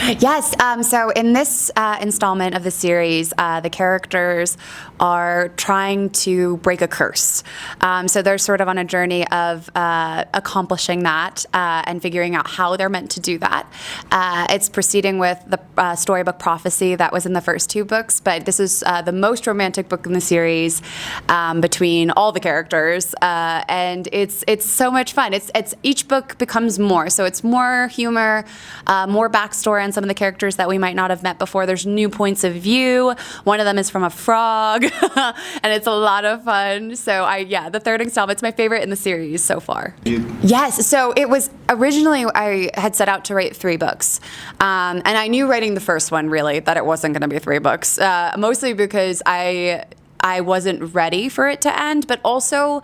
Yes, so in this installment of the series, the characters are trying to break a curse. So they're sort of on a journey of accomplishing that and figuring out how they're meant to do that. It's proceeding with the storybook Prophecy that was in the first two books, but this is the most romantic book in the series between all the characters, and it's so much fun. It's each book becomes more, so it's more humor, more backstory on some of the characters that we might not have met before. There's new points of view. One of them is from a frog, and it's a lot of fun. So the third installment, it's my favorite in the series so far. Yes, so it was originally I had set out to write 3 books, and I knew writing the first one really that it wasn't going to be 3 books, mostly because I wasn't ready for it to end, but also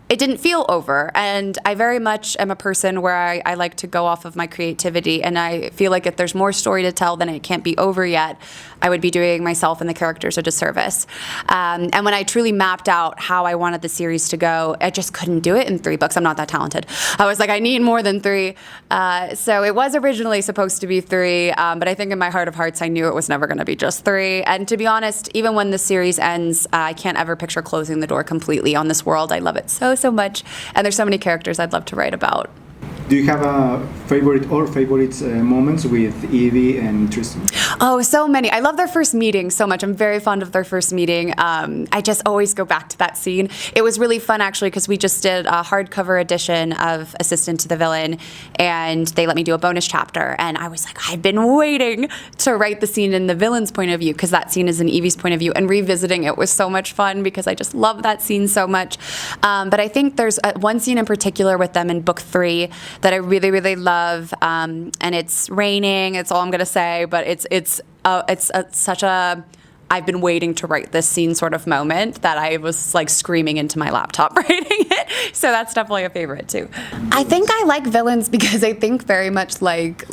it didn't feel over. And I very much am a person where I like to go off of my creativity, and I feel like if there's more story to tell, then it can't be over yet. I would be doing myself and the characters a disservice. And when I truly mapped out how I wanted the series to go, I just couldn't do it in 3 books. I'm not that talented. I was like, I need more than 3. So it was originally supposed to be 3, but I think in my heart of hearts, I knew it was never going to be just 3. And to be honest, even when the series ends, I can't ever picture closing the door completely on this world. I love it so much. And there's so many characters I'd love to write about. Do you have a favorite moments with Evie and Tristan? Oh, so many. I love their first meeting so much. I'm very fond of their first meeting. I just always go back to that scene. It was really fun, actually, because we just did a hardcover edition of Assistant to the Villain, and they let me do a bonus chapter. And I was like, I've been waiting to write the scene in the villain's point of view, because that scene is in Evie's point of view. And revisiting it was so much fun because I just love that scene so much. But I think there's one scene in particular with them in book 3 that I really, really love, and it's raining. It's all I'm gonna say, but it's such a I've been waiting to write this scene sort of moment that I was like screaming into my laptop writing it. So that's definitely a favorite too. I think I like villains because I think very much like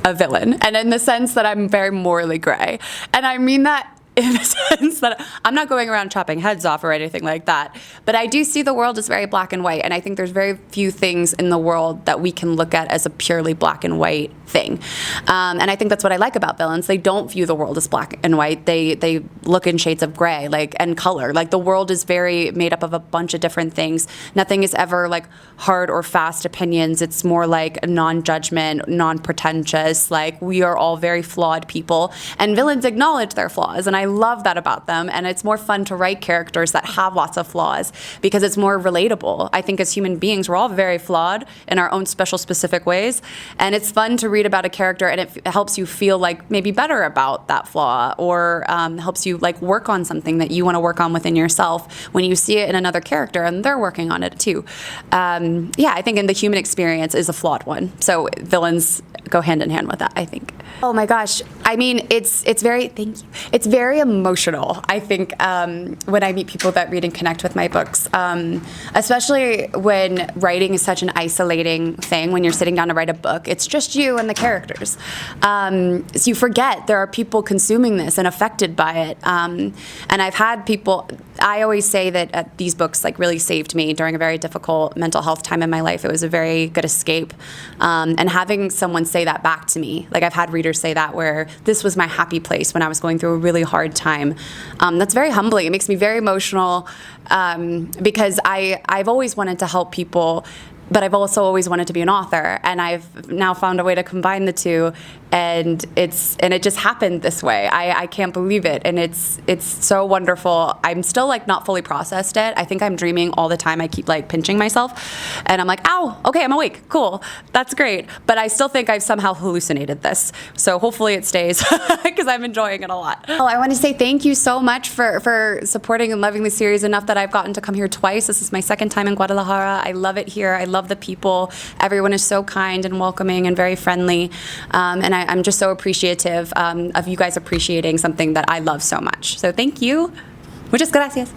a villain, and in the sense that I'm very morally gray, and I mean that in the sense that I'm not going around chopping heads off or anything like that, but I do see the world as very black and white, and I think there's very few things in the world that we can look at as a purely black and white thing. And I think that's what I like about villains. They don't view the world as black and white. They look in shades of gray, and color. Like, the world is very made up of a bunch of different things. Nothing is ever like hard or fast opinions. It's more like a non-judgment, non-pretentious, like we are all very flawed people, and villains acknowledge their flaws, and I love that about them. And it's more fun to write characters that have lots of flaws because it's more relatable. I think as human beings, we're all very flawed in our own special, specific ways, and it's fun to read about a character, and it helps you feel like maybe better about that flaw, or helps you like work on something that you want to work on within yourself when you see it in another character and they're working on it too. I think in the human experience is a flawed one, so villains go hand in hand with that, I think. Oh my gosh, I mean, it's very, thank you. It's very emotional, I think, when I meet people that read and connect with my books, especially when writing is such an isolating thing. When you're sitting down to write a book, it's just you and the characters. So you forget there are people consuming this and affected by it. And I've had people, I always say that these books like really saved me during a very difficult mental health time in my life. It was a very good escape. And having someone say that back to me, like I've had readers say that, where this was my happy place when I was going through a really hard time. That's very humbling. It makes me very emotional, because I've always wanted to help people, but I've also always wanted to be an author, and I've now found a way to combine the two, and it just happened this way. I can't believe it, and it's so wonderful. I'm still like not fully processed it. I think I'm dreaming all the time. I keep like pinching myself, and I'm like, ow, okay, I'm awake, cool, that's great. But I still think I've somehow hallucinated this. So hopefully it stays, because I'm enjoying it a lot. Oh, I want to say thank you so much for supporting and loving the series enough that I've gotten to come here twice. This is my 2nd time in Guadalajara. I love it here. I love the people. Everyone is so kind and welcoming and very friendly, and I'm just so appreciative of you guys appreciating something that I love so much. So thank you. Muchas gracias.